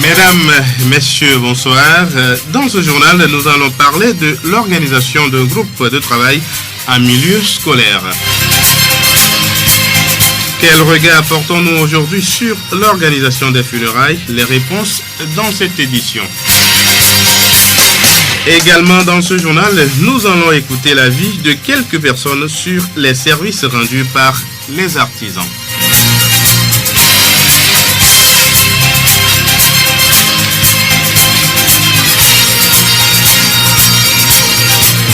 Mesdames, Messieurs, bonsoir. Dans ce journal, nous allons parler de l'organisation d'un groupe de travail en milieu scolaire. Quel regard portons-nous aujourd'hui sur l'organisation des funérailles? Les réponses dans cette édition. Également dans ce journal, nous allons écouter l'avis de quelques personnes sur les services rendus par les artisans.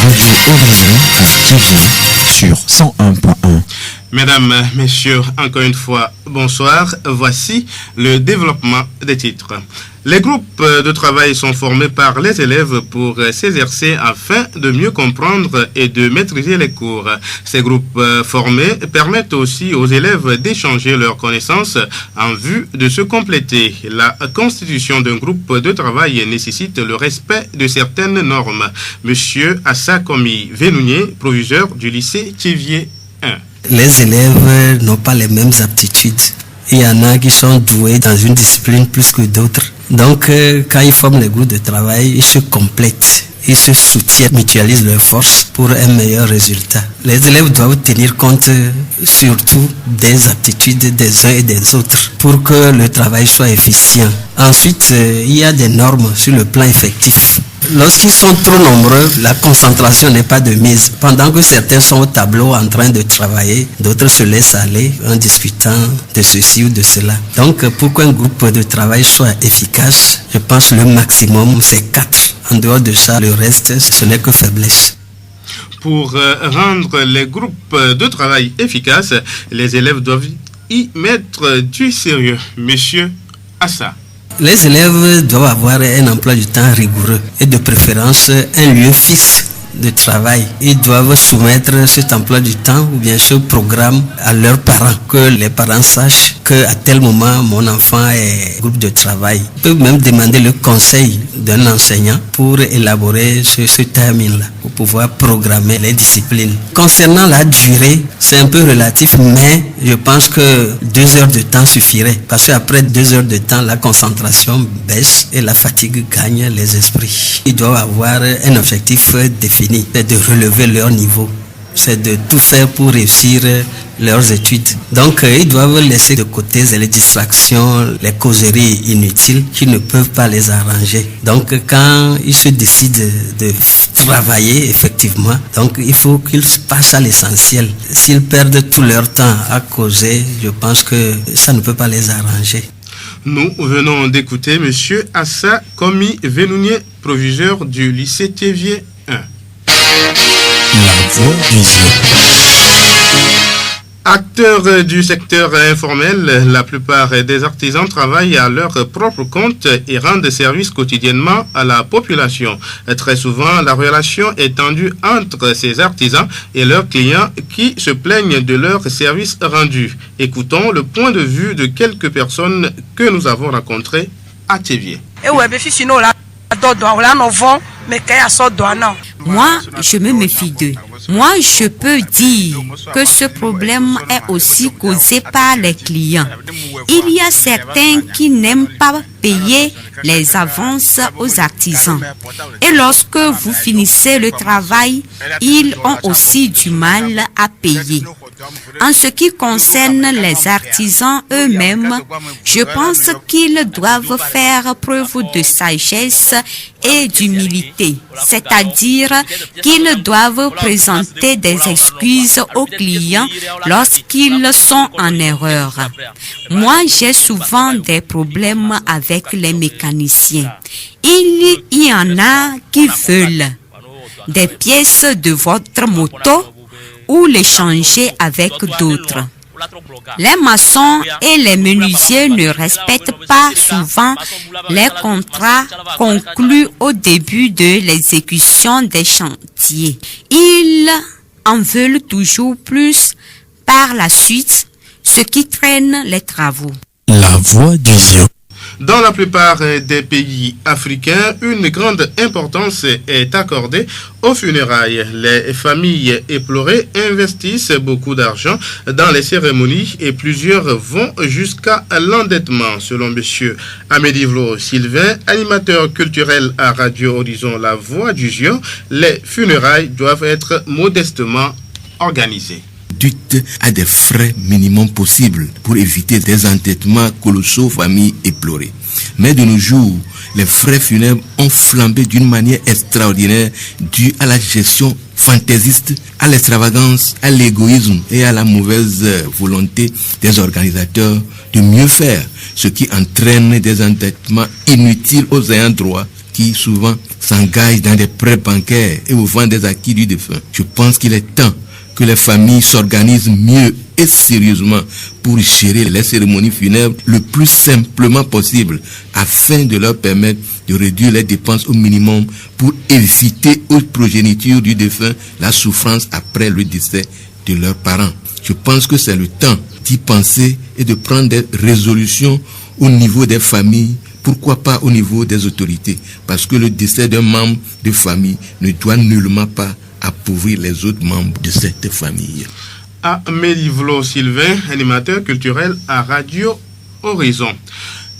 Radio Horizon Artivien sur 101.1. Mesdames, Messieurs, encore une fois, bonsoir. Voici le développement des titres. Les groupes de travail sont formés par les élèves pour s'exercer afin de mieux comprendre et de maîtriser les cours. Ces groupes formés permettent aussi aux élèves d'échanger leurs connaissances en vue de se compléter. La constitution d'un groupe de travail nécessite le respect de certaines normes. Monsieur Assa Komi Venounier, proviseur du lycée Thivier 1. Les élèves n'ont pas les mêmes aptitudes. Il y en a qui sont doués dans une discipline plus que d'autres. Donc, quand ils forment les groupes de travail, ils se complètent. Ils se soutiennent, mutualisent leurs forces pour un meilleur résultat. Les élèves doivent tenir compte surtout des aptitudes des uns et des autres pour que le travail soit efficient. Ensuite, il y a des normes sur le plan effectif. Lorsqu'ils sont trop nombreux, la concentration n'est pas de mise. Pendant que certains sont au tableau en train de travailler, d'autres se laissent aller en discutant de ceci ou de cela. Donc, pour qu'un groupe de travail soit efficace, je pense que le maximum, c'est 4. En dehors de ça, le reste, ce n'est que faiblesse. Pour rendre les groupes de travail efficaces, les élèves doivent y mettre du sérieux. Monsieur Assa. Les élèves doivent avoir un emploi du temps rigoureux et de préférence un lieu fixe de travail. Ils doivent soumettre cet emploi du temps ou bien ce programme à leurs parents, que les parents sachent qu'à tel moment mon enfant est groupe de travail. Ils peuvent même demander le conseil d'un enseignant pour élaborer ce timing-là, pour pouvoir programmer les disciplines. Concernant la durée, c'est un peu relatif, mais je pense que 2 heures de temps suffirait, parce qu'après 2 heures de temps, la concentration baisse et la fatigue gagne les esprits. Ils doivent avoir un objectif défini, c'est de relever leur niveau. C'est de tout faire pour réussir leurs études. Donc, ils doivent laisser de côté les distractions, les causeries inutiles qui ne peuvent pas les arranger. Donc, quand ils se décident de travailler, effectivement, donc il faut qu'ils passent à l'essentiel. S'ils perdent tout leur temps à causer, je pense que ça ne peut pas les arranger. Nous venons d'écouter Monsieur Assa Komi Venounier, proviseur du lycée Thivier 1. La voix du Zion. Acteurs du secteur informel, la plupart des artisans travaillent à leur propre compte et rendent service quotidiennement à la population. Très souvent, la relation est tendue entre ces artisans et leurs clients qui se plaignent de leurs services rendus. Écoutons le point de vue de quelques personnes que nous avons rencontrées à Thivier. Moi, je me méfie d'eux. Moi, je peux dire que ce problème est aussi causé par les clients. Il y a certains qui n'aiment pas payer les avances aux artisans. Et lorsque vous finissez le travail, ils ont aussi du mal à payer. En ce qui concerne les artisans eux-mêmes, je pense qu'ils doivent faire preuve de sagesse et d'humilité, c'est-à-dire qu'ils doivent présenter des excuses aux clients lorsqu'ils sont en erreur. Moi, j'ai souvent des problèmes avec les mécaniciens. Il y en a qui veulent des pièces de votre moto ou les changer avec d'autres. Les maçons et les menuisiers ne respectent pas souvent les contrats conclus au début de l'exécution des chantiers. Ils en veulent toujours plus par la suite, ce qui traîne les travaux. La voix du Zion. Dans la plupart des pays africains, une grande importance est accordée aux funérailles. Les familles éplorées investissent beaucoup d'argent dans les cérémonies et plusieurs vont jusqu'à l'endettement. Selon M. Amédivlo Sylvain, animateur culturel à Radio Horizon La Voix du Zion, les funérailles doivent être modestement organisées. À des frais minimums possibles pour éviter des endettements colossaux aux familles éplorées. Mais de nos jours, les frais funèbres ont flambé d'une manière extraordinaire due à la gestion fantaisiste, à l'extravagance, à l'égoïsme et à la mauvaise volonté des organisateurs de mieux faire, ce qui entraîne des endettements inutiles aux ayants droit qui souvent s'engagent dans des prêts bancaires et au vent des acquis du défunt. Je pense qu'il est temps que les familles s'organisent mieux et sérieusement pour gérer les cérémonies funèbres le plus simplement possible afin de leur permettre de réduire les dépenses au minimum pour éviter aux progénitures du défunt la souffrance après le décès de leurs parents. Je pense que c'est le temps d'y penser et de prendre des résolutions au niveau des familles, pourquoi pas au niveau des autorités, parce que le décès d'un membre de famille ne doit nullement pas appauvrir les autres membres de cette famille. Amédivlo Sylvain, animateur culturel à Radio Horizon.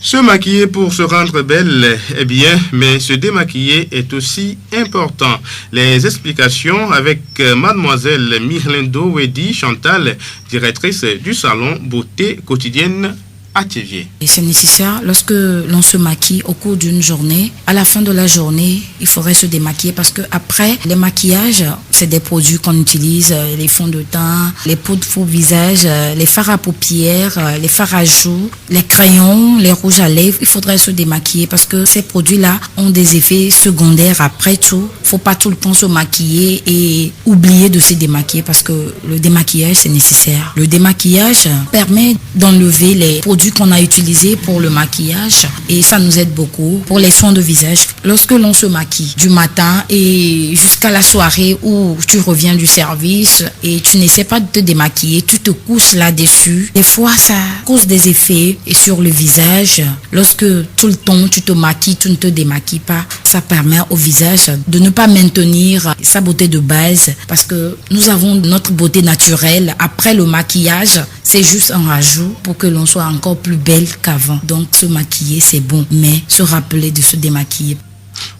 Se maquiller pour se rendre belle est bien, mais se démaquiller est aussi important. Les explications avec mademoiselle Mirlindo Wedi Chantal, directrice du salon Beauté Quotidienne à Thiéviers. Et c'est nécessaire lorsque l'on se maquille au cours d'une journée. À la fin de la journée, il faudrait se démaquiller parce que après les maquillages, c'est des produits qu'on utilise, les fonds de teint, les poudres pour visage, les fards à paupières, les fards à joues, les crayons, les rouges à lèvres. Il faudrait se démaquiller parce que ces produits-là ont des effets secondaires après tout. Faut pas tout le temps se maquiller et oublier de se démaquiller parce que le démaquillage c'est nécessaire. Le démaquillage permet d'enlever les produits qu'on a utilisés pour le maquillage et ça nous aide beaucoup pour les soins de visage. Lorsque l'on se maquille du matin et jusqu'à la soirée où tu reviens du service et tu n'essaies pas de te démaquiller, tu te couches là-dessus. Des fois, ça cause des effets et sur le visage. Lorsque tout le temps tu te maquilles, tu ne te démaquilles pas, ça permet au visage de ne pas maintenir sa beauté de base parce que nous avons notre beauté naturelle. Après le maquillage, c'est juste un rajout pour que l'on soit encore plus belle qu'avant. Donc se maquiller c'est bon, mais se rappeler de se démaquiller.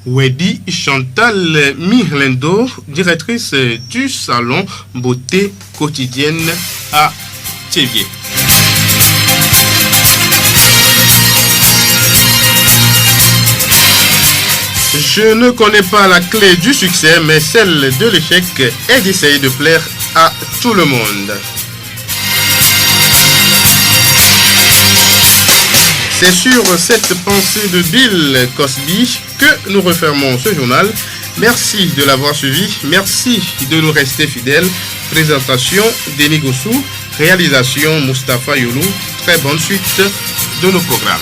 Wedi Chantal Mirlindo, directrice du salon Beauté Quotidienne à Thiéviers. Je ne connais pas la clé du succès, mais celle de l'échec est d'essayer de plaire à tout le monde. C'est sur cette pensée de Bill Cosby que nous refermons ce journal. Merci de l'avoir suivi. Merci de nous rester fidèles. Présentation Denis Gossou. Réalisation Mustapha Youlou. Très bonne suite de nos programmes.